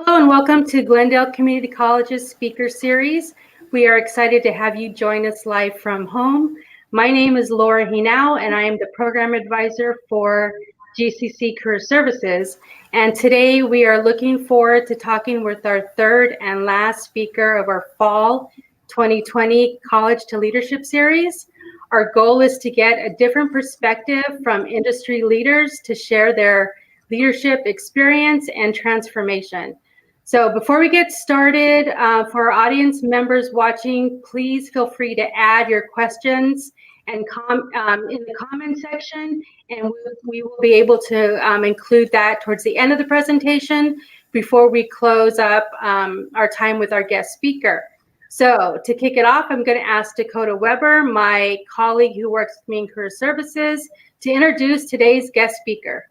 Hello and welcome to Glendale Community College's Speaker Series. We are excited to have you join us live from home. My name is Laura Hinau and I am the Program Advisor for GCC Career Services. And today we are looking forward to talking with our third and last speaker of our Fall 2020 College to Leadership Series. Our goal is to get a different perspective from industry leaders to share their leadership experience and transformation. So before we get started, for our audience members watching, please feel free to add your questions and in the comment section, and we will be able to include that towards the end of the presentation before we close up our time with our guest speaker. So to kick it off, I'm going to ask Dakota Weber, my colleague who works with me in Career Services, to introduce today's guest speaker.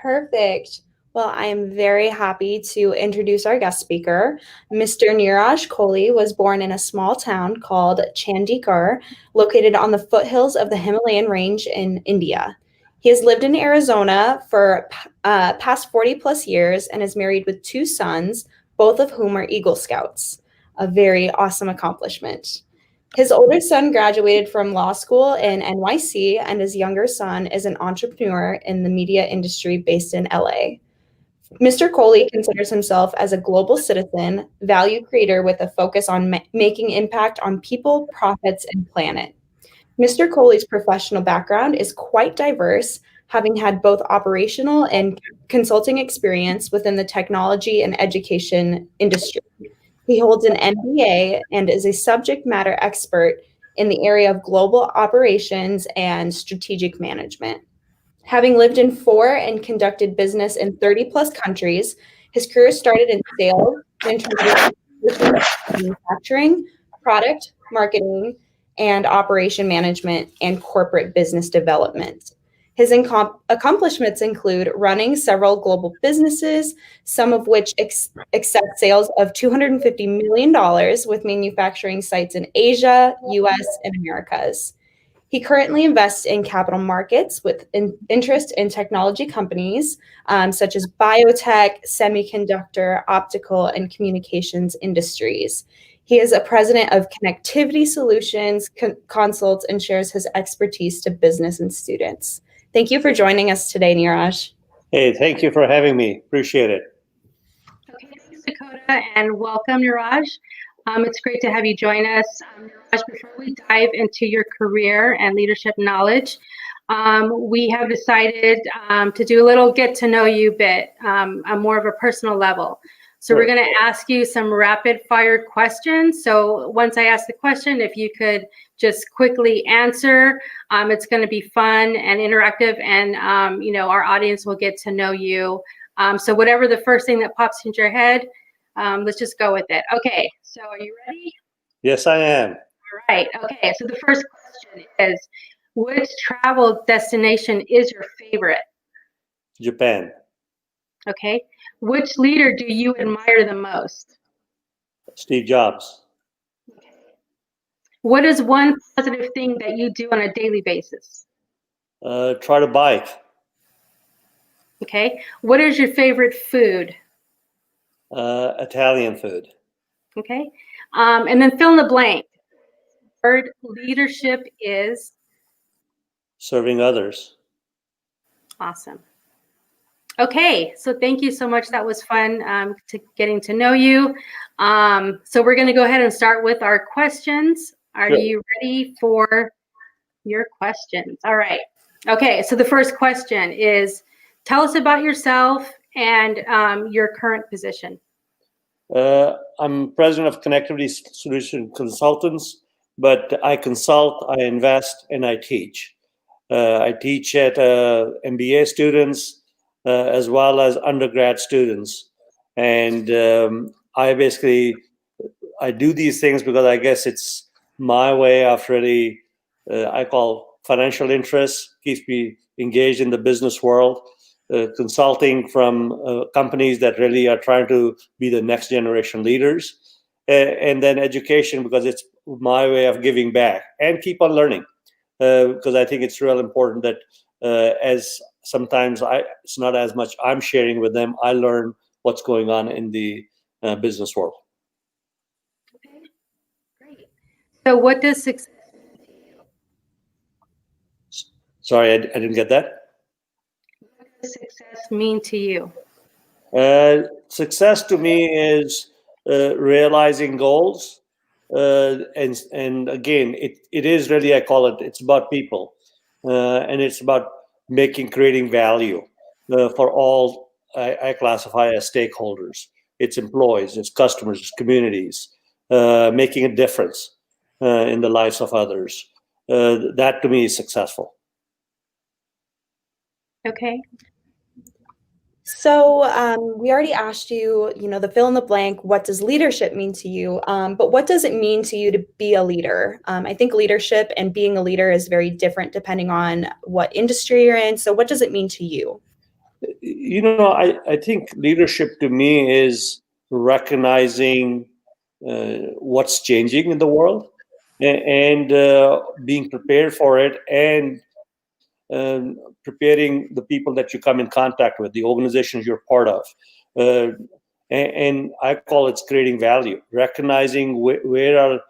Perfect. Well, I am very happy to introduce our guest speaker. Mr. Niraj Kohli was born in a small town called Chandigarh, located on the foothills of the Himalayan range in India. He has lived in Arizona for past 40 plus years and is married with 2 sons, both of whom are Eagle Scouts. A very awesome accomplishment. His older son graduated from law school in NYC, and his younger son is an entrepreneur in the media industry based in LA. Mr. Kohli considers himself as a global citizen, value creator with a focus on making impact on people, profits, and planet. Mr. Kohli's professional background is quite diverse, having had both operational and consulting experience within the technology and education industry. He holds an MBA and is a subject matter expert in the area of global operations and strategic management. Having lived in 4 and conducted business in 30 plus countries, his career started in sales and transitioned to manufacturing, product, marketing, and operation management and corporate business development. His accomplishments include running several global businesses, some of which excel sales of $250 million with manufacturing sites in Asia, US, and Americas. He currently invests in capital markets with interest in technology companies such as biotech, semiconductor, optical, and communications industries. He is a president of Connectivity Solutions, consults, and shares his expertise to business and students. Thank you for joining us today, Niraj. Hey, thank you for having me. Appreciate it. Okay, thanks, Dakota, and welcome, Niraj. It's great to have you join us. Niraj, before we dive into your career and leadership knowledge, we have decided to do a little get to know you bit, on more of a personal level. So we're going to ask you some rapid fire questions. So once I ask the question, if you could just quickly answer, it's going to be fun and interactive, and our audience will get to know you. So whatever the first thing that pops into your head, let's just go with it. Okay, so are you ready? Yes, I am. All right. Okay, so the first question is, which travel destination is your favorite? Japan. Okay. Which leader do you admire the most? Steve Jobs. Okay. What is one positive thing that you do on a daily basis? Try to bike. Okay. What is your favorite food? Italian food. Okay. And then fill in the blank. Third, leadership is? Serving others. Awesome. Okay, so thank you so much. That was fun getting to know you. So we're going to go ahead and start with our questions. Are you ready for your questions? All right. Okay, so the first question is, tell us about yourself and your current position. I'm president of Connectivity Solution Consultants, but I consult, I invest, and I teach. I teach at MBA students, as well as undergrad students. And I do these things because I guess it's my way of really, I call financial interests, keeps me engaged in the business world, consulting from companies that really are trying to be the next generation leaders, and then education, because it's my way of giving back and keep on learning, because I think it's real important that as sometimes it's not as much I'm sharing with them, I learn what's going on in the business world. Okay, great. So what does success Sorry, I didn't get that. mean to you? Success to me is realizing goals, and again, it is really, I call it, it's about people, and it's about creating value for all I classify as stakeholders. It's employees, it's customers, it's communities, making a difference in the lives of others. That to me is successful. Okay. So we already asked you, the fill in the blank, what does leadership mean to you? But what does it mean to you to be a leader? I think leadership and being a leader is very different depending on what industry you're in. So what does it mean to you? I think leadership to me is recognizing what's changing in the world and being prepared for it, and preparing the people that you come in contact with, the organizations you're part of. And I call it creating value, recognizing where are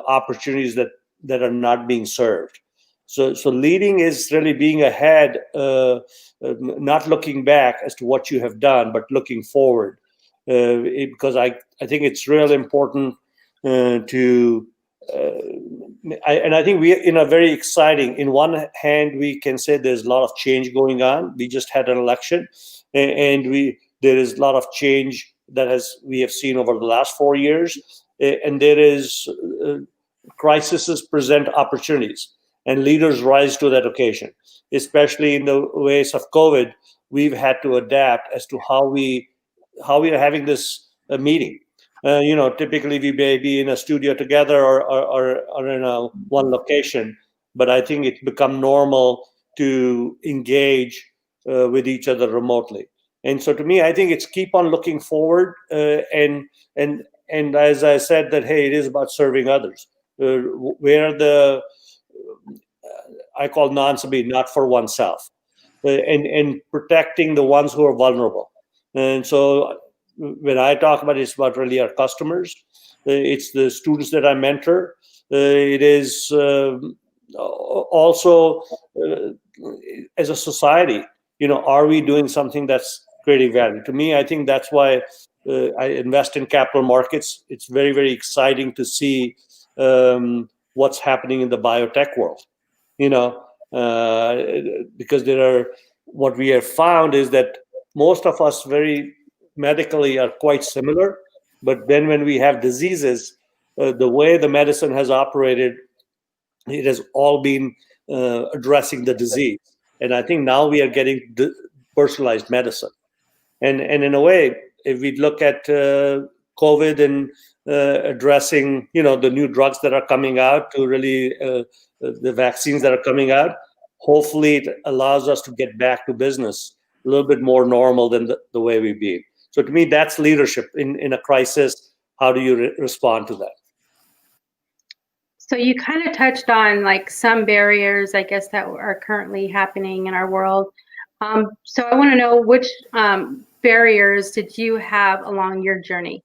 opportunities that are not being served. So leading is really being ahead, not looking back as to what you have done, but looking forward. Because I think it's really important to and I think we in a very exciting. In one hand, we can say there's a lot of change going on. We just had an election, and there is a lot of change that we have seen over the last 4 years, and there is crises present opportunities, and leaders rise to that occasion. Especially in the ways of COVID, we've had to adapt as to how we are having this meeting. Typically we may be in a studio together or in one location, but I think it's become normal to engage with each other remotely. And so to me, I think it's keep on looking forward, and as I said, that hey, it is about serving others. Where I call non-sabi, not for oneself, and protecting the ones who are vulnerable. And so when I talk about it, it's about really our customers. It's the students that I mentor. It is also as a society, are we doing something that's creating value? To me, I think that's why I invest in capital markets. It's very, very exciting to see what's happening in the biotech world. Because what we have found is that most of us very medically are quite similar, but then when we have diseases, the way the medicine has operated, it has all been addressing the disease. And I think now we are getting personalized medicine. And in a way, if we look at COVID and addressing, the new drugs that are coming out to really the vaccines that are coming out, hopefully it allows us to get back to business a little bit more normal than the way we've been. So to me, that's leadership in a crisis. How do you respond to that? So you kind of touched on like some barriers, I guess, that are currently happening in our world. So I want to know which barriers did you have along your journey?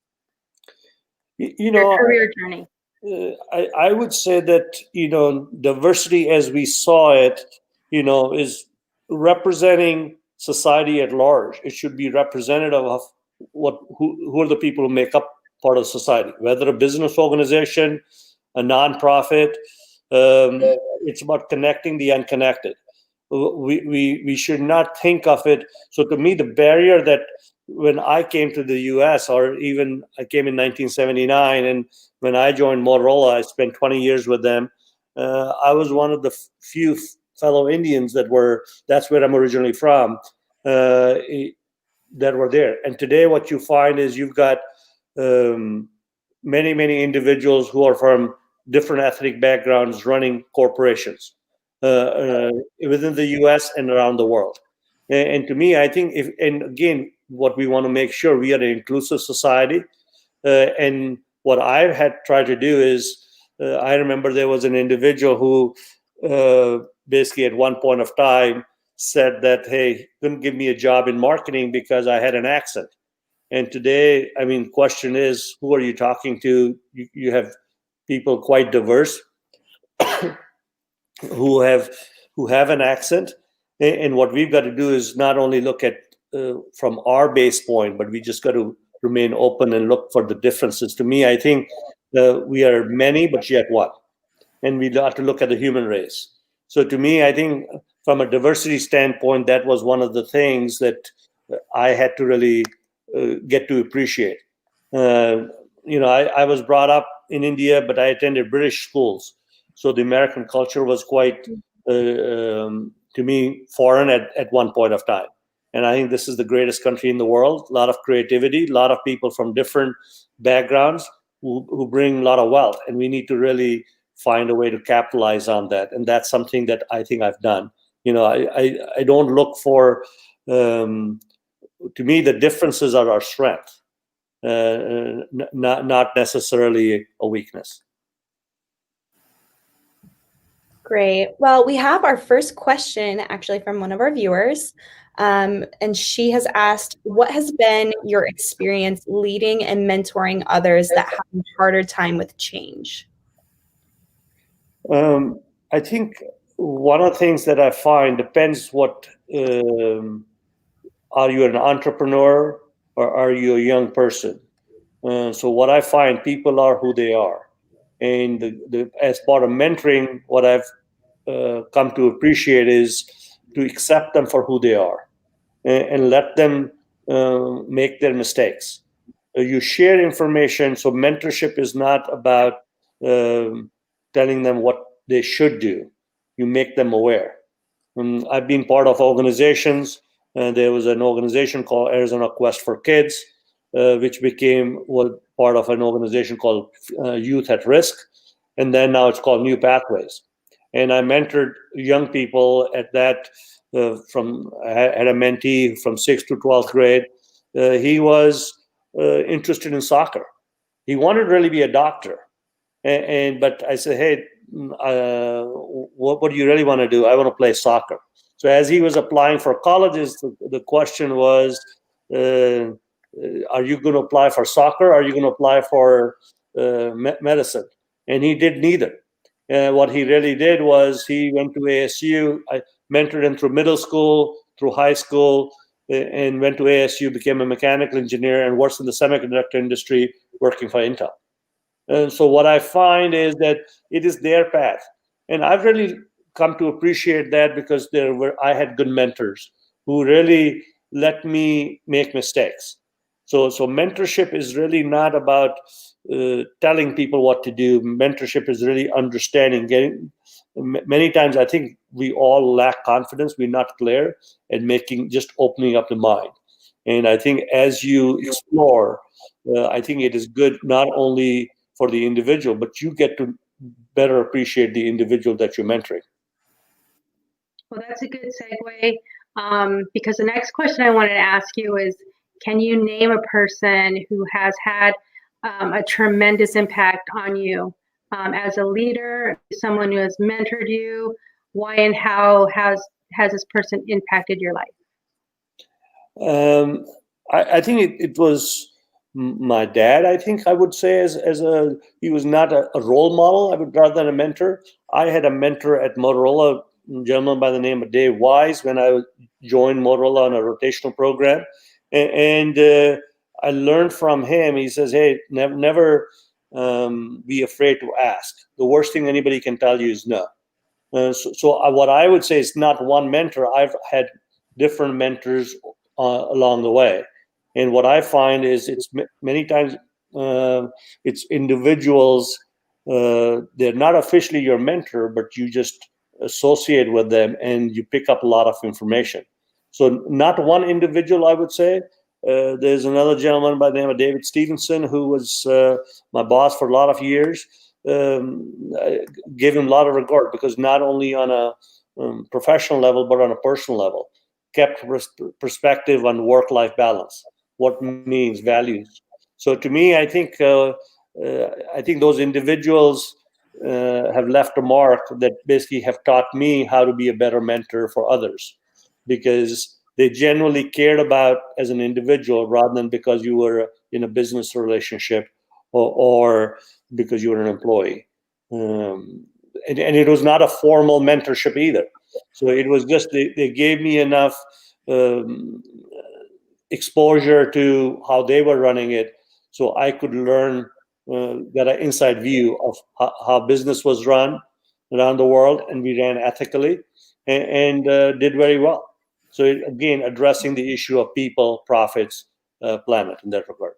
Your career journey. I would say that, diversity as we saw it, is representing society at large. It should be representative of who are the people who make up part of society, whether a business organization, a nonprofit. It's about connecting the unconnected. We should not think of it. So to me, the barrier that when I came to the US, or even I came in 1979, and when I joined Motorola, I spent 20 years with them. I was one of the few fellow Indians that's where I'm originally from, that were there. And today what you find is you've got many, many individuals who are from different ethnic backgrounds running corporations within the US and around the world. And to me, I think and again, what we want to make sure, we are an inclusive society. And what I've had tried to do is, I remember there was an individual who basically at one point of time said that, hey, couldn't give me a job in marketing because I had an accent. And today, I mean, question is, who are you talking to? You have people quite diverse who have an accent, and what we've got to do is not only look at from our base point, but we just got to remain open and look for the differences. To me, I think we are many, but yet one, and we have to look at the human race. So to me, I think from a diversity standpoint, that was one of the things that I had to really get to appreciate. I was brought up in India, but I attended British schools. So the American culture was quite, to me, foreign at one point of time. And I think this is the greatest country in the world. A lot of creativity, a lot of people from different backgrounds who bring a lot of wealth. And we need to really find a way to capitalize on that. And that's something that I think I've done. I don't look for, to me, the differences are our strength, not necessarily a weakness. Great. Well, we have our first question actually from one of our viewers. And she has asked, what has been your experience leading and mentoring others that have a harder time with change? I think one of the things that I find depends what, are you an entrepreneur or are you a young person? So what I find, people are who they are. And as part of mentoring, what I've come to appreciate is to accept them for who they are and let them make their mistakes. You share information. So mentorship is not about telling them what they should do. You make them aware. I've been part of organizations. There was an organization called Arizona Quest for Kids, which became part of an organization called Youth at Risk. And then now it's called New Pathways. And I mentored young people at that. I had a mentee from 6th to 12th grade. He was interested in soccer. He wanted to really be a doctor. But I said, hey, what do you really want to do? I want to play soccer. So as he was applying for colleges, the question was, are you going to apply for soccer? Or are you going to apply for medicine? And he did neither. What he really did was he went to ASU. I mentored him through middle school, through high school, and went to ASU, became a mechanical engineer, and works in the semiconductor industry, working for Intel. And so what I find is that it is their path. And I've really come to appreciate that because I had good mentors who really let me make mistakes. So mentorship is really not about telling people what to do. Mentorship is really understanding. Many times I think we all lack confidence. We're not clear and just opening up the mind. And I think as you explore, I think it is good not only for the individual, but you get to better appreciate the individual that you're mentoring. Well, that's a good segue, because the next question I wanted to ask you is, can you name a person who has had a tremendous impact on you as a leader, someone who has mentored you? Why and how has this person impacted your life? I think it was my dad. I think I would say he was not a role model. I would rather than a mentor. I had a mentor at Motorola, a gentleman by the name of Dave Wise, when I joined Motorola on a rotational program, and I learned from him. He says, "Hey, never be afraid to ask. The worst thing anybody can tell you is no." So what I would say is not one mentor. I've had different mentors along the way. And what I find is it's many times it's individuals, they're not officially your mentor, but you just associate with them and you pick up a lot of information. So not one individual, I would say. There's another gentleman by the name of David Stevenson, who was my boss for a lot of years. I gave him a lot of regard because not only on a professional level, but on a personal level, kept perspective on work-life balance, what means values. So to me, I think those individuals have left a mark that basically have taught me how to be a better mentor for others, because they generally cared about as an individual rather than because you were in a business relationship or because you were an employee. And it was not a formal mentorship either. So it was just they gave me enough exposure to how they were running it, so I could learn, get an inside view of how business was run around the world, and we ran ethically and did very well. So again, addressing the issue of people, profits, planet in that regard.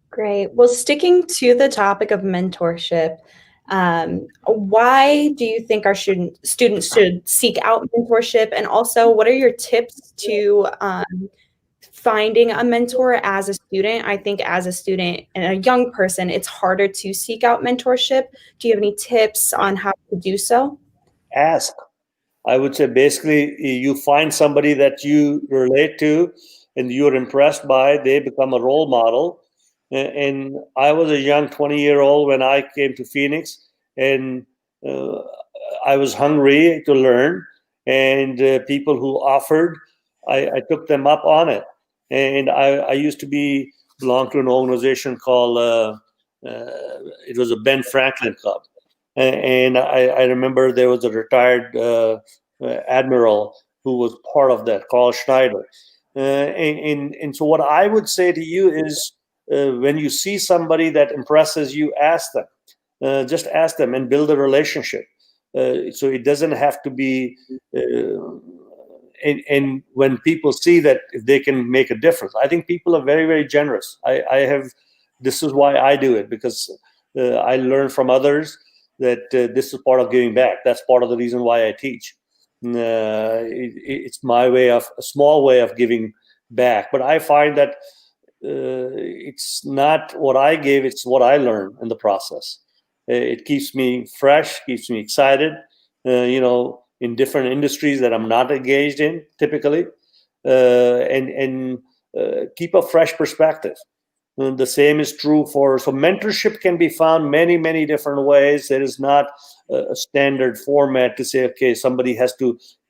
Great. Well, sticking to the topic of mentorship, why do you think our students should seek out mentorship? And also, what are your tips to finding a mentor as a student? I think as a student and a young person, it's harder to seek out mentorship. Do you have any tips on how to do so? Ask. I would say basically you find somebody that you relate to and you're impressed by, they become a role model. And I was a young 20-year-old when I came to Phoenix, and I was hungry to learn, and people who offered, I took them up on it. And I used to belong to an organization called, it was a Ben Franklin Club. And I remember there was a retired admiral who was part of that, Carl Schneider. And so what I would say to you is, when you see somebody that impresses you, ask them. Just ask them and build a relationship. So it doesn't have to be, and when people see that if they can make a difference, I think people are very, very generous. This is why I do it, because I learn from others that this is part of giving back. That's part of the reason why I teach. It's a small way of giving back. But I find that it's not what I gave, it's what I learned in the process. It keeps me fresh, keeps me excited, in different industries that I'm not engaged in typically, and keep a fresh perspective. The same is true so mentorship can be found many, many different ways. There is not a standard format to say, okay, somebody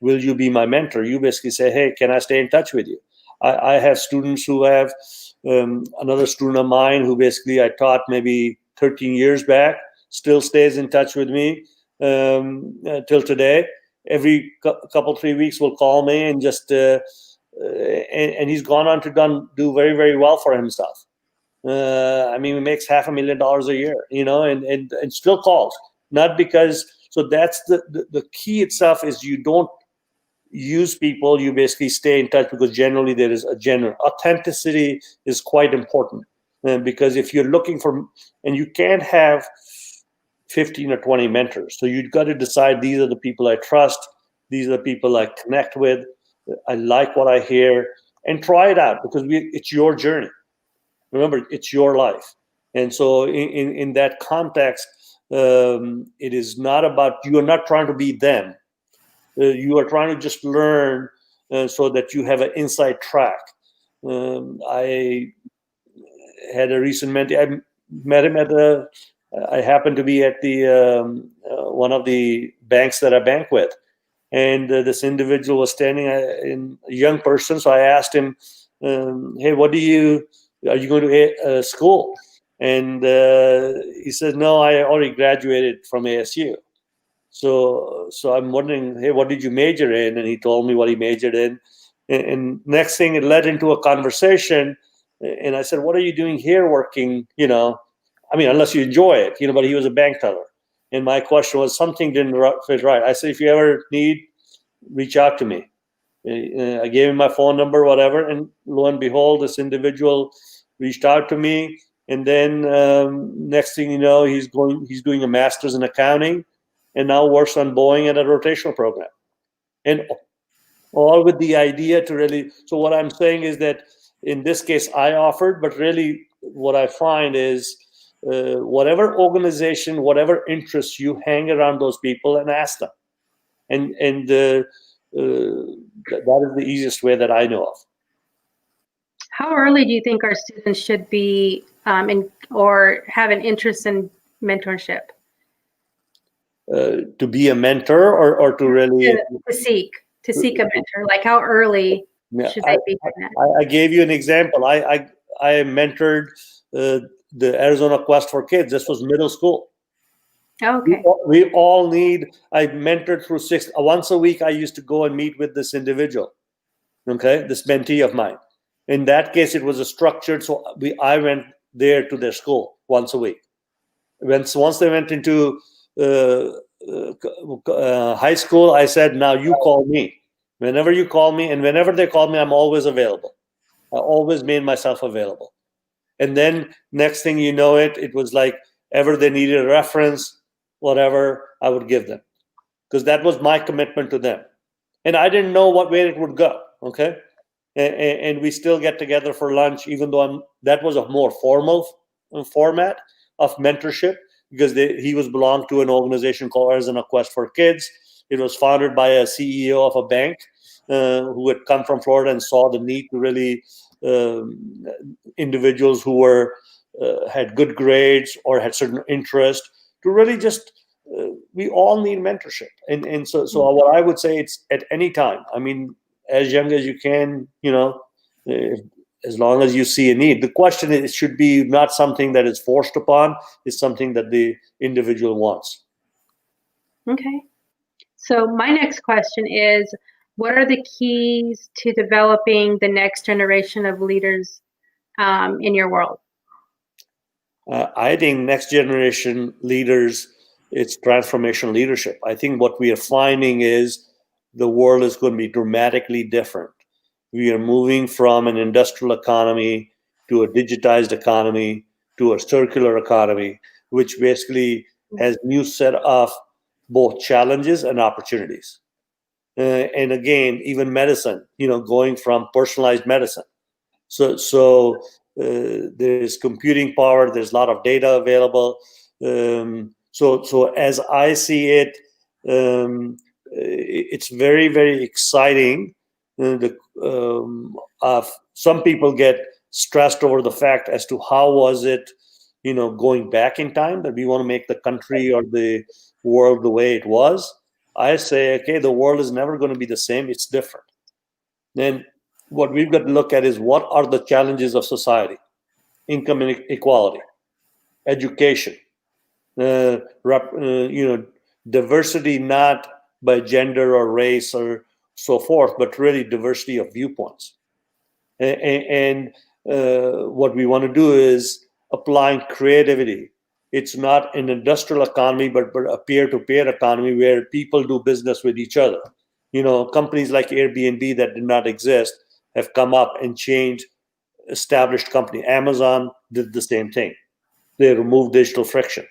will you be my mentor? You basically say, hey, can I stay in touch with you? I have students who have, another student of mine who basically I taught maybe 13 years back, still stays in touch with me till today. Every couple, 3 weeks will call me and just, and he's gone on to do very, very well for himself. He makes $500,000 a year, and still calls. Not because, so that's the key itself is you don't use people, you basically stay in touch, because generally there is a genuine authenticity is quite important. Because if you're looking for, and you can't have 15 or 20 mentors, so you've got to decide, these are the people I trust, these are the people I connect with, I like what I hear, and try it out, because it's your journey. Remember, it's your life. And so in that context, it is not about, you are not trying to be them. You are trying to just learn so that you have an inside track. I had a recent mentee. I met him I happened to be at the one of the banks that I bank with. And this individual was standing, a young person. So I asked him, hey, are you going to school? And he said, no, I already graduated from ASU. So I'm wondering, hey, what did you major in? And he told me what he majored in. And next thing, it led into a conversation. And I said, what are you doing here working? Unless you enjoy it, but he was a bank teller. And my question was, something didn't fit right. I said, if you ever need, reach out to me. I gave him my phone number, whatever, and lo and behold, this individual reached out to me. And then next thing you know, he's doing a master's in accounting, and now works on Boeing at a rotational program, and all with the idea to really. So what I'm saying is that in this case, I offered, but really, what I find is whatever organization, whatever interests you, hang around those people and ask them, and that is the easiest way that I know of. How early do you think our students should be or have an interest in mentorship? To be a mentor, or to really to to seek a mentor? Like how early should they be doing that? I gave you an example. I mentored the Arizona Quest for Kids. This was middle school. Okay. We all need. I mentored through once a week. I used to go and meet with this individual. Okay, this mentee of mine. In that case, it was a structured. So I went there to their school once a week. Once they went into high school, I said, now you call me. Whenever you call me, and whenever they call me, I'm always available. I always made myself available. And then next thing you know, it was like ever they needed a reference, whatever, I would give them. Because that was my commitment to them. And I didn't know where it would go, okay? And we still get together for lunch, even though that was a more formal format of mentorship, because he was belonged to an organization called Arizona Quest for Kids. It was founded by a CEO of a bank who had come from Florida and saw the need to really individuals who were had good grades or had certain interest to really just we all need mentorship. And so what I would say, it's at any time. I mean, as young as you can, as long as you see a need. The question is, it should be not something that is forced upon. It's something that the individual wants. Okay. So my next question is, what are the keys to developing the next generation of leaders in your world? I think next generation leaders, it's transformational leadership. I think what we are finding is the world is going to be dramatically different. We are moving from an industrial economy to a digitized economy to a circular economy, which basically has new set of both challenges and opportunities. And again, even medicine, going from personalized medicine. So there's computing power. There's a lot of data available. So as I see it, it's very, very exciting. Some people get stressed over the fact as to how was it, going back in time, that we want to make the country or the world the way it was. I say, okay, the world is never going to be the same. It's different. Then what we've got to look at is, what are the challenges of society? Income inequality, education, diversity, not by gender or race or so forth, but really diversity of viewpoints. And what we want to do is applying creativity. It's not an industrial economy, but a peer-to-peer economy where people do business with each other. Companies like Airbnb that did not exist have come up and changed established company. Amazon did the same thing. They removed digital friction.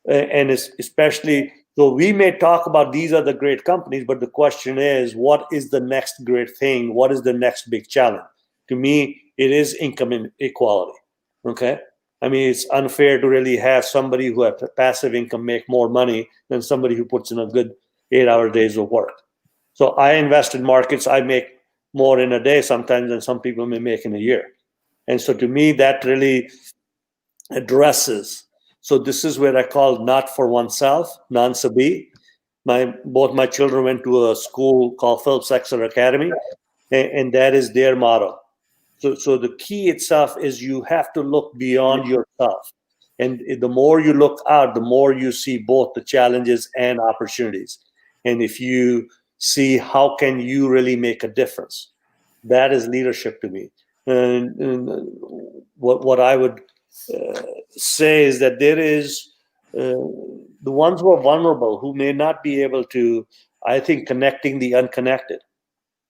And it's especially, so we may talk about these are the great companies, but the question is, what is the next great thing? What is the next big challenge? To me, it is income inequality. Okay. I mean, it's unfair to really have somebody who has passive income make more money than somebody who puts in a good 8-hour days of work. So I invest in markets. I make more in a day sometimes than some people may make in a year. And so to me, that really addresses. So this is where I call not for oneself, non-sabi. Both my children went to a school called Phillips Exeter Academy, and that is their motto. So the key itself is you have to look beyond yourself. And the more you look out, the more you see both the challenges and opportunities. And if you see how can you really make a difference, that is leadership to me. And what I would say is that there is the ones who are vulnerable, who may not be able to, I think, connecting the unconnected.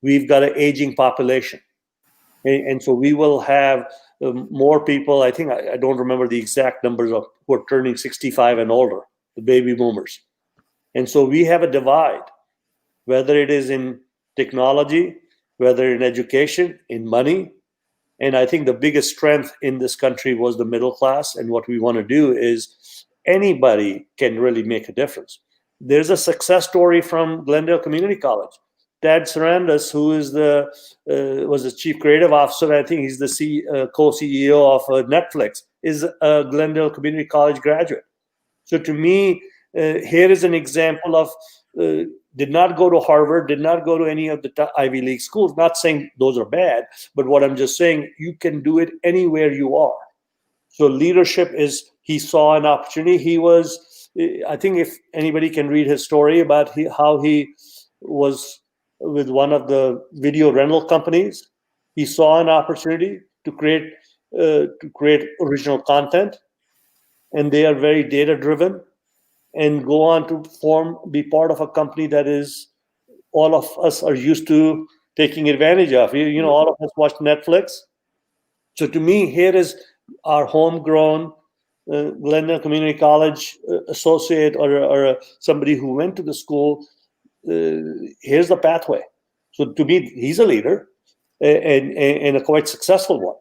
We've got an aging population. And so we will have more people. I think I don't remember the exact numbers of who are turning 65 and older, the baby boomers. And so we have a divide, whether it is in technology, whether in education, in money. And I think the biggest strength in this country was the middle class. And what we want to do is anybody can really make a difference. There's a success story from Glendale Community College. Tad Sarandis, who is was the chief creative officer, I think he's the co-CEO of Netflix, is a Glendale Community College graduate. So to me, here is an example of did not go to Harvard, did not go to any of the Ivy League schools. Not saying those are bad, but what I'm just saying, you can do it anywhere you are. So leadership is, he saw an opportunity. He was, I think if anybody can read his story about how he was with one of the video rental companies, he saw an opportunity to create original content, and they are very data driven, and go on to be part of a company that is, all of us are used to taking advantage of. All of us watch Netflix. So to me, here is our homegrown Glendale Community College associate, or somebody who went to the school. Here's the pathway. So to me, he's a leader, and a quite successful one.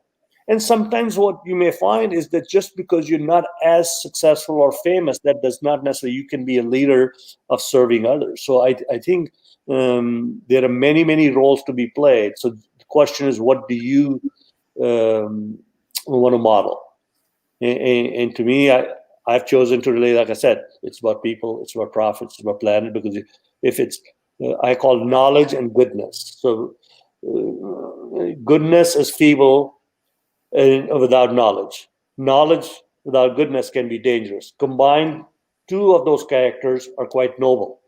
And sometimes what you may find is that just because you're not as successful or famous, that does not necessarily, you can be a leader of serving others. So I think there are many, many roles to be played. So the question is, what do you want to model? And to me, I've chosen to relay, like I said, it's about people, it's about profits, it's about planet, because if it's, I call knowledge and goodness. So goodness is feeble without knowledge. Knowledge without goodness can be dangerous. Combined, two of those characters are quite noble.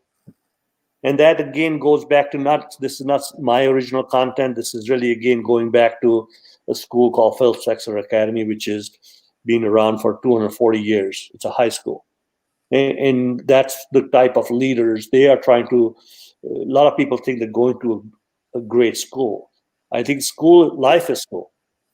And that again goes back to this is not my original content. This is really, again, going back to a school called Phil Sexer Academy, which has been around for 240 years. It's a high school. And that's the type of leaders they are trying to, a lot of people think they're going to a great school. I think life is school.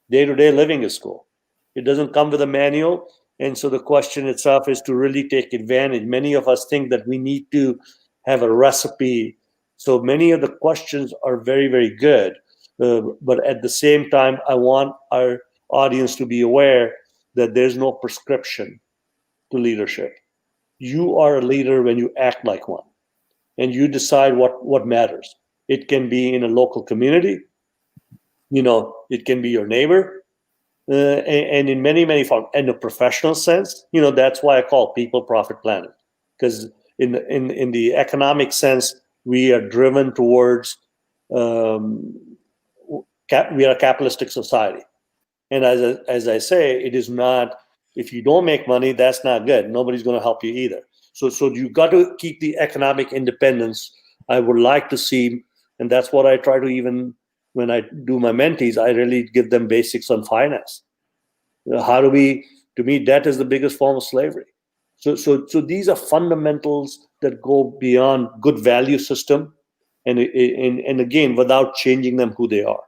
Day-to-day living is school. It doesn't come with a manual. And so the question itself is to really take advantage. Many of us think that we need to have a recipe. So many of the questions are very, very good. But at the same time, I want our audience to be aware that there's no prescription to leadership. You are a leader when you act like one, and you decide what matters. It can be in a local community. It can be your neighbor, and in many, many forms. In a professional sense, that's why I call people, profit, planet, because in the economic sense, we are driven towards we are a capitalistic society, and as I say, it is not. If you don't make money, that's not good. Nobody's going to help you either. So you got to keep the economic independence. I would like to see, and that's what I try to, even when I do my mentees, I really give them basics on finance. To me, debt is the biggest form of slavery. So these are fundamentals that go beyond good value system, and again, without changing them who they are.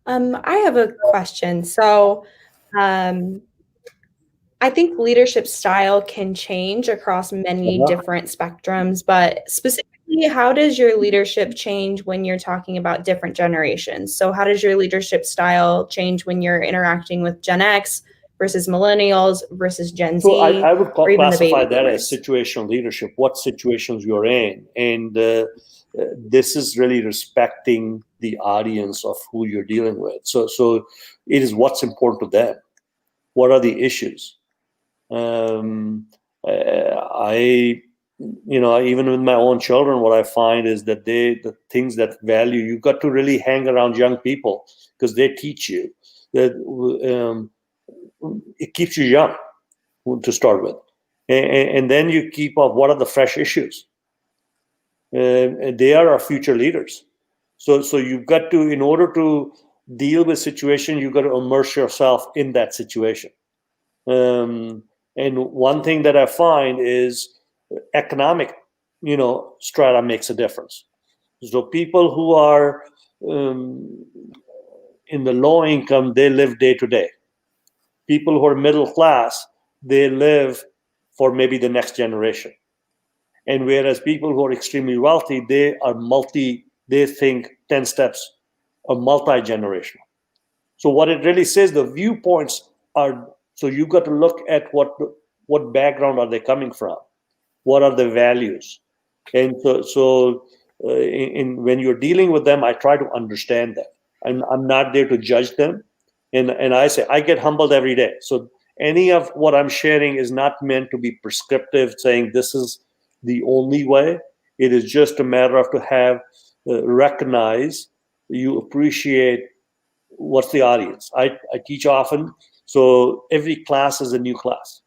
I have a question. So, I think leadership style can change across many different spectrums, but specifically, how does your leadership change when you're talking about different generations? So how does your leadership style change when you're interacting with Gen X versus millennials versus Gen Z? So I would or even classify the baby that boomers? as situational leadership, what situations you're in. And this is really respecting the audience of who you're dealing with. So it is what's important to them. What are the issues? Even with my own children, what I find is that the things that value, you got to really hang around young people, because they teach you that it keeps you young to start with, and then you keep up. What are the fresh issues? And they are our future leaders. So you've got to, in order to deal with situation, you've got to immerse yourself in that situation. And one thing that I find is economic, strata makes a difference. So people who are in the low income, they live day to day. People who are middle class, they live for maybe the next generation. And whereas people who are extremely wealthy, they think 10 steps are multi-generational. So what it really says, the viewpoints are, so you've got to look at what background are they coming from? What are the values? And so when you're dealing with them, I try to understand that. I'm not there to judge them. And I say, I get humbled every day. So any of what I'm sharing is not meant to be prescriptive, saying this is the only way. It is just a matter of to have recognize you appreciate what's the audience. I teach often, so every class is a new class.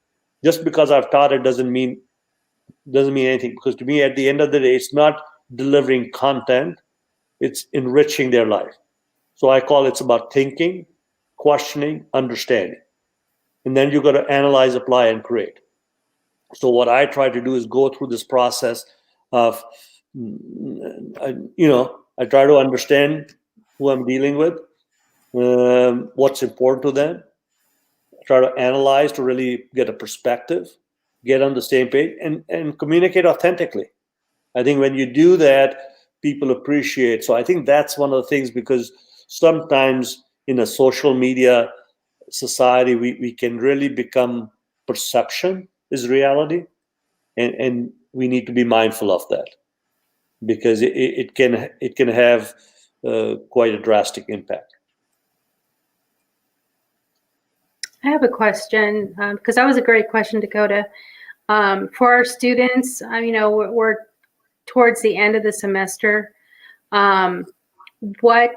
Just because I've taught it doesn't mean anything, because to me, at the end of the day, it's not delivering content, it's enriching their life. So I call it's about thinking, questioning, understanding. And then you got to analyze, apply, and create. So what I try to do is go through this process of, I try to understand who I'm dealing with, what's important to them, try to analyze to really get a perspective, get on the same page, and communicate authentically. I think when you do that, people appreciate. So I think that's one of the things, because sometimes in a social media society, we can really become perception is reality. And we need to be mindful of that, because it can have quite a drastic impact. I have a question, because that was a great question, Dakota. For our students, we're towards the end of the semester. What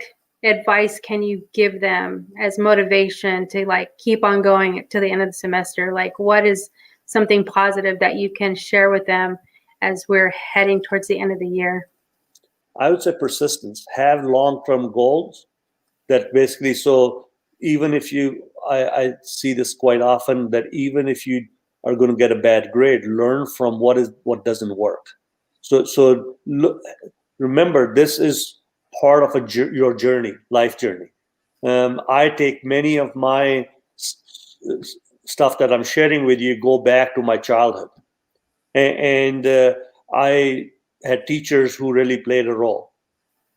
advice can you give them as motivation to keep on going to the end of the semester? What is something positive that you can share with them as we're heading towards the end of the year? I would say persistence. Have long-term goals that basically, so even if I see this quite often, that even if you are going to get a bad grade, learn from what doesn't work. So look, remember, this is part of your journey, life journey. I take many of my stuff that I'm sharing with you, go back to my childhood. And I had teachers who really played a role.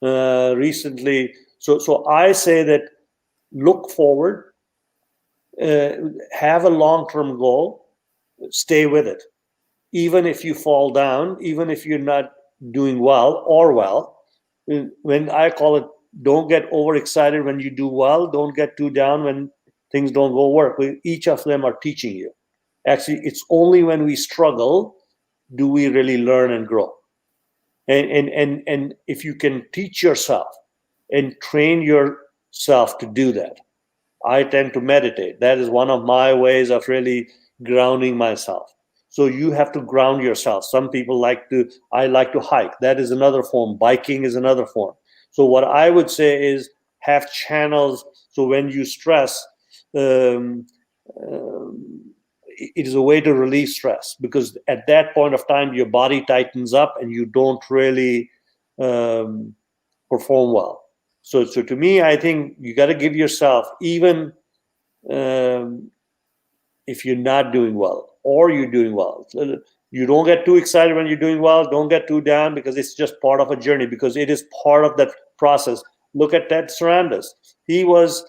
Recently, so I say that look forward, have a long-term goal, stay with it. Even if you fall down, even if you're not doing well, when I call it, don't get overexcited when you do well, don't get too down when things don't go work. Each of them are teaching you. Actually, it's only when we struggle do we really learn and grow. And if you can teach yourself and train yourself to do that, I tend to meditate. That is one of my ways of really grounding myself. So you have to ground yourself. Some people I like to hike. That is another form. Biking is another form. So what I would say is have channels. So when you stress, it is a way to release stress, because at that point of time, your body tightens up and you don't really perform well. So to me, I think you got to give yourself, even if you're not doing well or you're doing well, you don't get too excited when you're doing well. Don't get too down, because it's just part of a journey, because it is part of that process. Look at Ted Sarandis. He was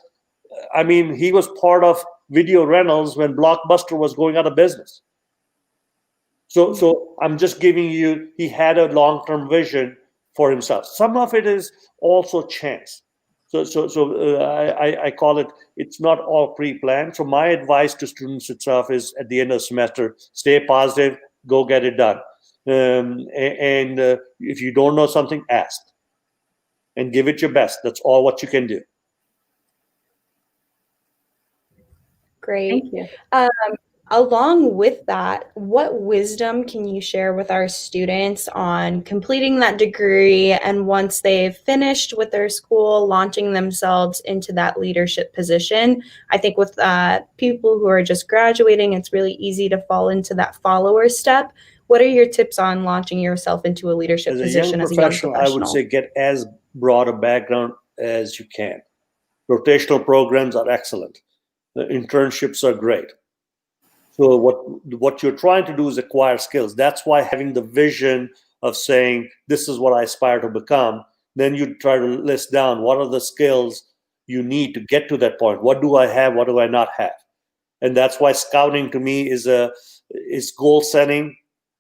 part of video rentals when Blockbuster was going out of business. So I'm just giving you, he had a long-term vision for himself. Some of it is also chance. I call it, it's not all pre-planned. So my advice to students itself is, at the end of the semester, stay positive, go get it done. And if you don't know something, ask and give it your best. That's all what you can do. Great. Thank you. Along with that, what wisdom can you share with our students on completing that degree, and once they've finished with their school, launching themselves into that leadership position? I think with people who are just graduating, it's really easy to fall into that follower step. What are your tips on launching yourself into a leadership position as a young professional? I would say get as broad a background as you can. Rotational programs are excellent. The internships are great. So what you're trying to do is acquire skills. That's why having the vision of saying, this is what I aspire to become, then you try to list down what are the skills you need to get to that point. What do I have? What do I not have? And that's why scouting to me is goal setting,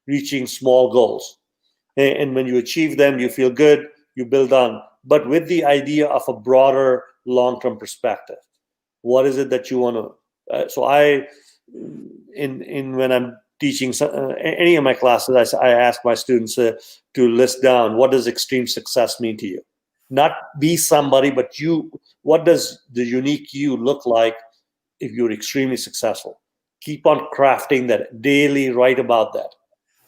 reaching small goals. And when you achieve them, you feel good, you build on, but with the idea of a broader long-term perspective. What is it that you want to? So in when I'm teaching any of my classes, I ask my students to list down, what does extreme success mean to you? Not be somebody, but you. What does the unique you look like if you're extremely successful? Keep on crafting that daily. Write about that.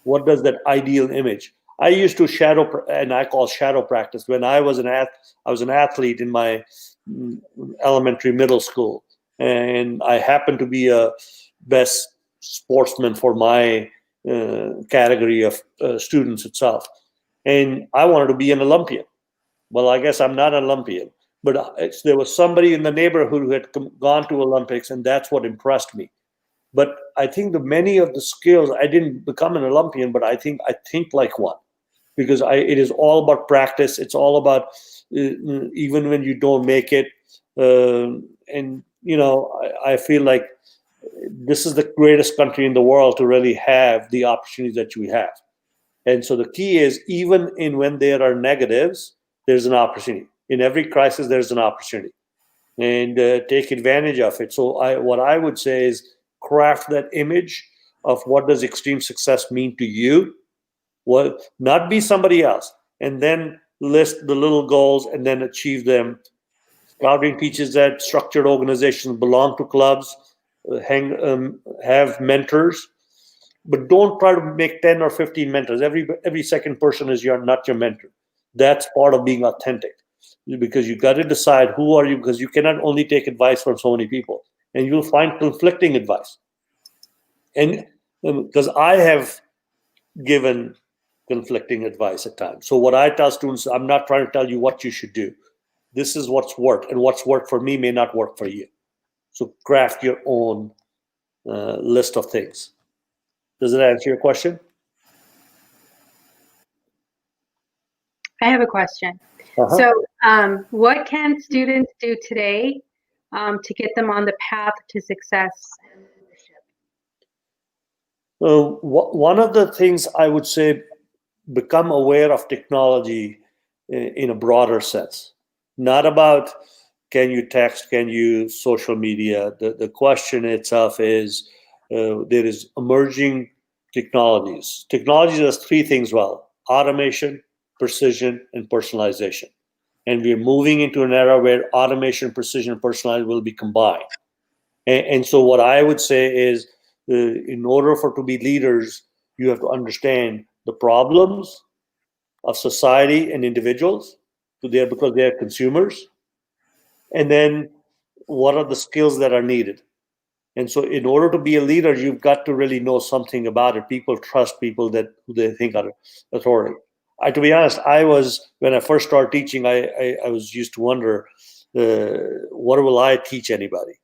What does that ideal image? I used to shadow, and I call shadow practice. When I was an athlete in my elementary, middle school, and I happened to be a best sportsman for my category of students itself, and I wanted to be an Olympian. Well, I guess I'm not an Olympian, but there was somebody in the neighborhood who had gone to Olympics, and that's what impressed me. But I think that many of the skills, I didn't become an Olympian, but I think like one, because it is all about practice. It's all about even when you don't make it, and I feel like this is the greatest country in the world to really have the opportunities that we have. And so the key is, even in when there are negatives, there's an opportunity. In every crisis, there's an opportunity, and take advantage of it. So what I would say is, craft that image of what does extreme success mean to you. Well, not be somebody else, and then list the little goals and then achieve them. Scouting teaches that structured organizations belong to clubs, have mentors, but don't try to make 10 or 15 mentors. Every second person is not your mentor. That's part of being authentic, because you got to decide who are you, because you cannot only take advice from so many people, and you'll find conflicting advice. And because I have given conflicting advice at times. So what I tell students, I'm not trying to tell you what you should do. This is what's worked, and what's worked for me may not work for you. So craft your own list of things. Does that answer your question? I have a question. So what can students do today to get them on the path to success and leadership? One of the things I would say, become aware of technology in a broader sense. Not about can you text, can you social media. The question itself is, there is emerging technologies. Technology does three things well: automation, precision, and personalization. And we're moving into an era where automation, precision, and personalization will be combined. And so what I would say is, in order to be leaders, you have to understand the problems of society and individuals, because they are consumers, and then what are the skills that are needed. And so in order to be a leader, you've got to really know something about it. People trust people who they think are authority. To be honest, when I first started teaching, I was used to wonder, what will I teach anybody?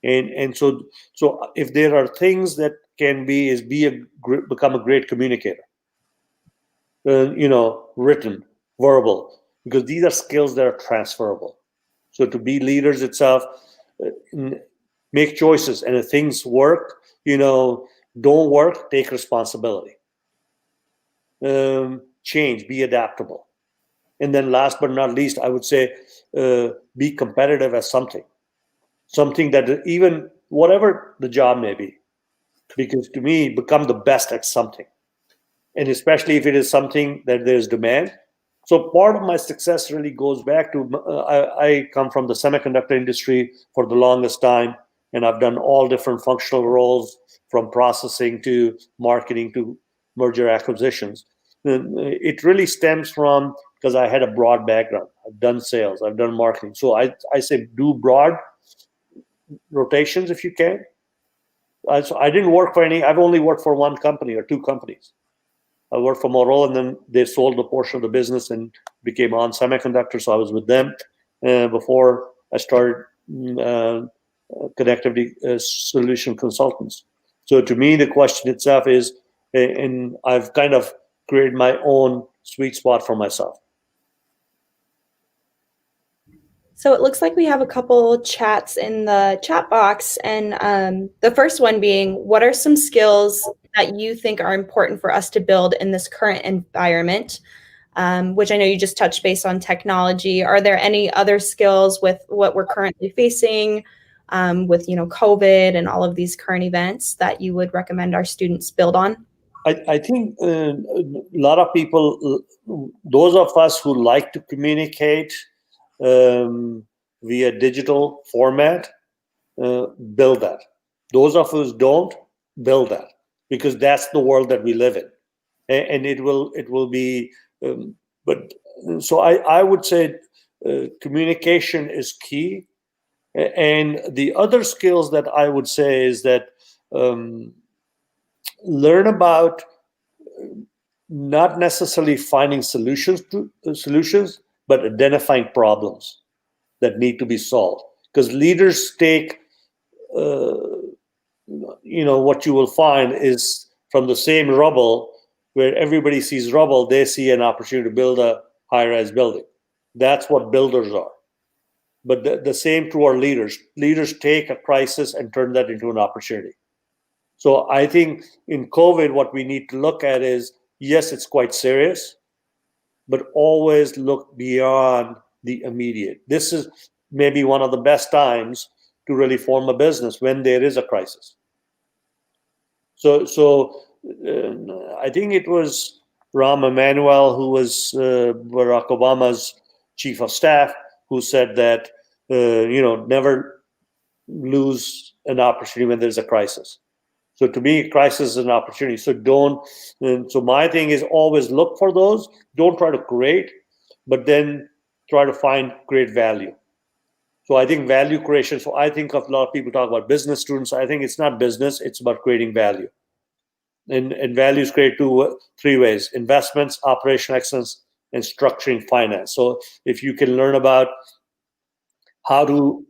And so if there are things that can become a great communicator, written, verbal, because these are skills that are transferable. So to be leaders itself, make choices, and if things work, don't work, take responsibility. Change, be adaptable. And then last but not least, I would say, be competitive at something that, even whatever the job may be, because to me, become the best at something. And especially if it is something that there's demand. So part of my success really goes back to, I come from the semiconductor industry for the longest time, and I've done all different functional roles, from processing to marketing to merger acquisitions. It really stems from, because I had a broad background. I've done sales, I've done marketing. So I say, do broad rotations if you can. So I didn't work for I've only worked for one company or two companies. I worked for Motorola, and then they sold a portion of the business and became On Semiconductor. So I was with them before I started Connectivity Solution Consultants. So to me, the question itself is, and I've kind of created my own sweet spot for myself. So it looks like we have a couple chats in the chat box, and the first one being, what are some skills that you think are important for us to build in this current environment? Which I know you just touched base on technology. Are there any other skills with what we're currently facing, with, COVID and all of these current events that you would recommend our students build on? I think a lot of people, those of us who like to communicate via digital format, build that. Those of us don't, build that, because that's the world that we live in, and it will be. But so I would say communication is key, and the other skills that I would say is that learn about not necessarily finding solutions, but identifying problems that need to be solved. Because leaders take, what you will find is from the same rubble, where everybody sees rubble, they see an opportunity to build a high-rise building. That's what builders are. But the same to our leaders. Leaders take a crisis and turn that into an opportunity. So I think in COVID, what we need to look at is, yes, it's quite serious, but always look beyond the immediate. This is maybe one of the best times to really form a business, when there is a crisis. So I think it was Rahm Emanuel, who was Barack Obama's chief of staff, who said that, never lose an opportunity when there's a crisis. So to me, crisis is an opportunity. So my thing is always look for those. Don't try to create, but then try to find great value. So I think value creation. So I think of a lot of people talk about business students. I think it's not business. It's about creating value. And value is created three ways: investments, operational excellence, and structuring finance. So if you can learn about how to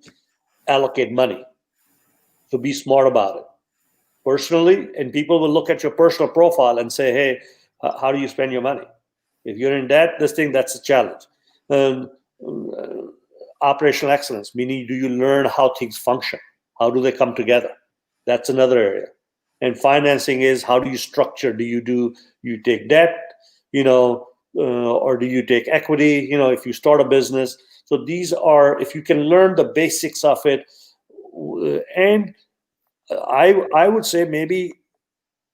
allocate money, so be smart about it personally, and people will look at your personal profile and say, hey, how do you spend your money? If you're in debt, that's a challenge. Operational excellence, meaning, do you learn how things function? How do they come together? That's another area. And financing is, how do you structure? Do you take debt, or do you take equity, if you start a business? So these are, if you can learn the basics of it, and I would say maybe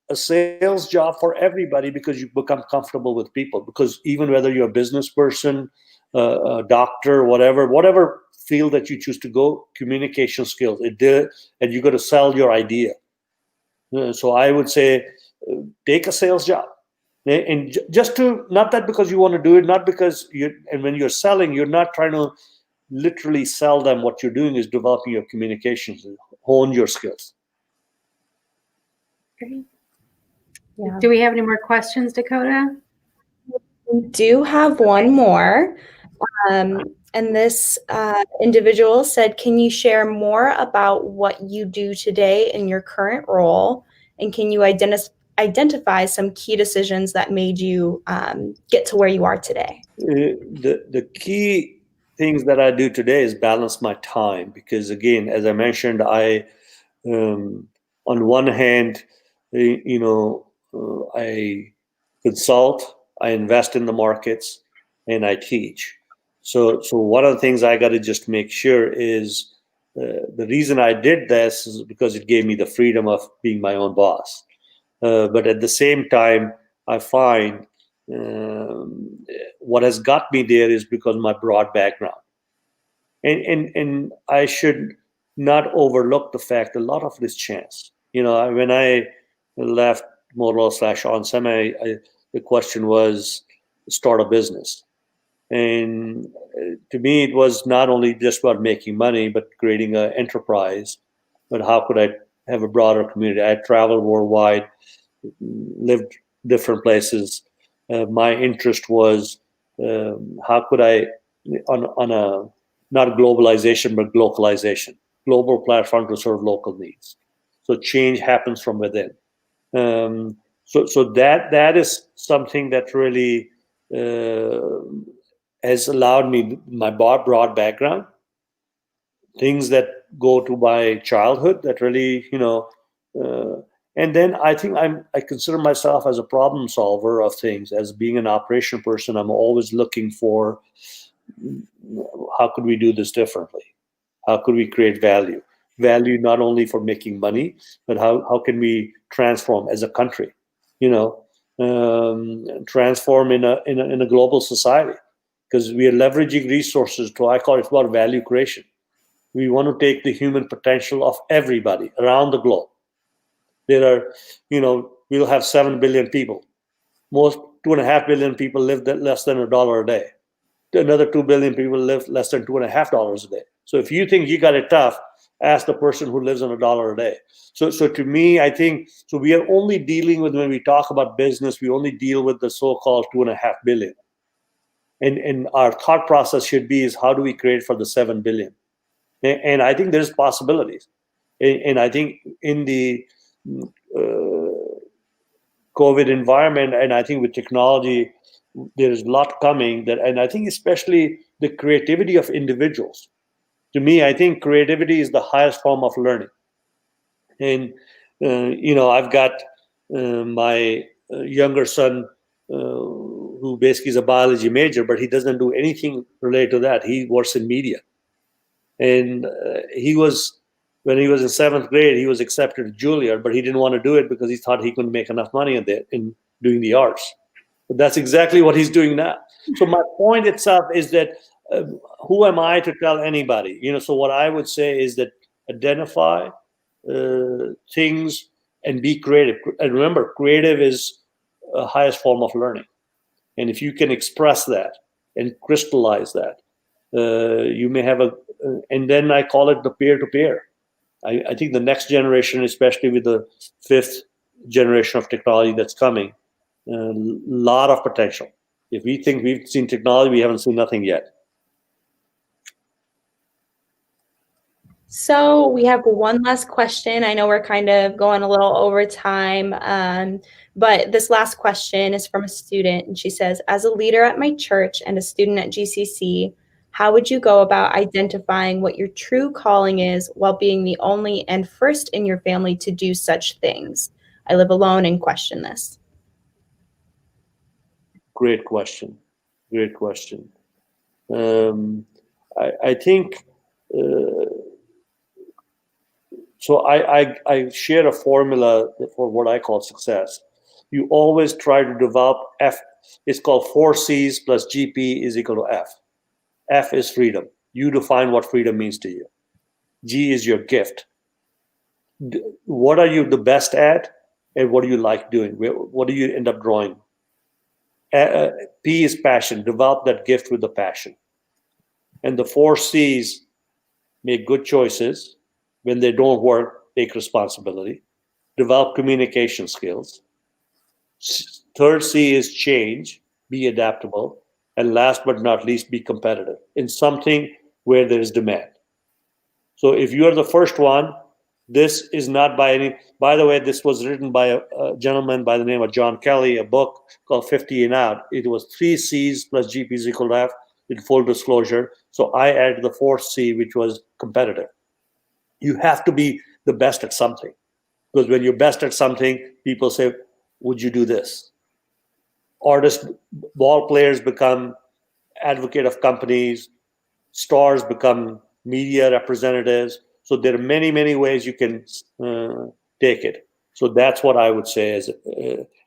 a sales job for everybody, because you become comfortable with people. Because even whether you're a business person, a doctor, whatever field that you choose to go, communication skills, and you got to sell your idea. So I would say take a sales job, and just to, not that because you want to do it, not because and when you're selling, you're not trying to literally sell them. What you're doing is developing your communications, hone your skills. Great. Yeah. Do we have any more questions, Dakota? We do have one more. And this individual said, can you share more about what you do today in your current role? And can you identify some key decisions that made you get to where you are today? The key things that I do today is balance my time, because again, as I mentioned, I on one hand, I consult, I invest in the markets, and I teach. So one of the things I got to just make sure is the reason I did this is because it gave me the freedom of being my own boss. But at the same time, I find what has got me there is because of my broad background. And I should not overlook the fact a lot of this chance. When I left Motorola/onsemi, the question was start a business. And to me, it was not only just about making money, but creating an enterprise. But how could I have a broader community? I traveled worldwide, lived different places. My interest was how could I, on a not globalization, but localization, global platform to serve local needs. So change happens from within. So that is something that really has allowed me, my broad background, things that go to my childhood that really, and then I think I consider myself as a problem solver of things. As being an operation person, I'm always looking for, how could we do this differently? How could we create value? value not only for making money, but how can we transform as a country, transform in a global society, because we are leveraging resources to, I call it, about value creation. We want to take the human potential of everybody around the globe. There are, we'll have 7 billion people. Most 2.5 billion people live less than $1 a day. Another 2 billion people live less than $2.50 a day. So if you think you got it tough, ask the person who lives on $1 a day. So to me, I think, so we are only dealing with, when we talk about business, we only deal with the so-called 2.5 billion. And our thought process should be is, how do we create for the 7 billion? And I think there's possibilities. And I think in the COVID environment, and I think with technology, there's a lot coming that, and I think especially the creativity of individuals. To me, I think creativity is the highest form of learning. And, I've got my younger son, who basically is a biology major, but he doesn't do anything related to that. He works in media. And when he was in 7th grade, he was accepted to Juilliard, but he didn't want to do it because he thought he couldn't make enough money in doing the arts. But that's exactly what he's doing now. So my point itself is that who am I to tell anybody? So what I would say is that identify things and be creative. And remember, creative is the highest form of learning. And if you can express that and crystallize that, you may have and then I call it the peer-to-peer. I think the next generation, especially with the 5th generation of technology that's coming, a lot of potential. If we think we've seen technology, we haven't seen nothing yet. So we have one last question. I know we're kind of going a little over time, but this last question is from a student, and she says, as a leader at my church and a student at GCC, how would you go about identifying what your true calling is while being the only and first in your family to do such things? I live alone and question this. Great question. I think, so I share a formula for what I call success. You always try to develop F. It's called 4 C's plus GP is equal to F. F is freedom. You define what freedom means to you. G is your gift. What are you the best at, and what do you like doing? What do you end up drawing? P is passion. Develop that gift with the passion. And the 4 C's: make good choices. When they don't work, take responsibility. Develop communication skills. 3rd C is change. Be adaptable. And last but not least, be competitive in something where there is demand. So if you are the first one, this is not by the way, this was written by a gentleman by the name of John Kelly, a book called 50 and Out. It was 3 C's plus GP is equal to F, in full disclosure. So I added the 4th C, which was competitive. You have to be the best at something, because when you're best at something, people say, would you do this? Artists, ball players become advocate of companies, stars become media representatives. So there are many, many ways you can take it. So that's what I would say is,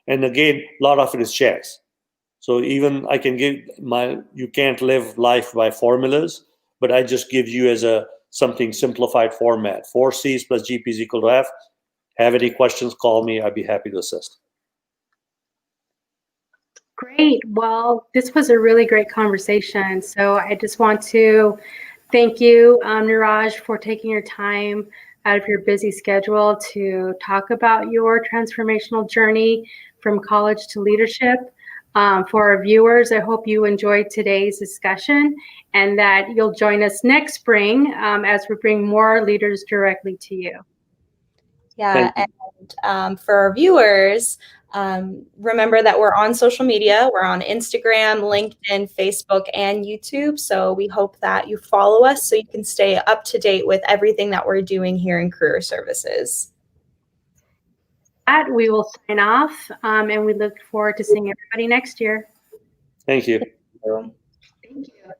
and again, a lot of it is chance. So even I can give you can't live life by formulas, but I just give you as something simplified format. 4 C's plus GP is equal to F. Have any questions, call me. I'd be happy to assist. Great. Well, this was a really great conversation. So I just want to thank you, Niraj, for taking your time out of your busy schedule to talk about your transformational journey from college to leadership. For our viewers, I hope you enjoyed today's discussion and that you'll join us next spring as we bring more leaders directly to you. Yeah, and for our viewers, remember that we're on social media. We're on Instagram, LinkedIn, Facebook, and YouTube. So we hope that you follow us so you can stay up to date with everything that we're doing here in Career Services. We will sign off, and we look forward to seeing everybody next year. Thank you. Thank you. Thank you.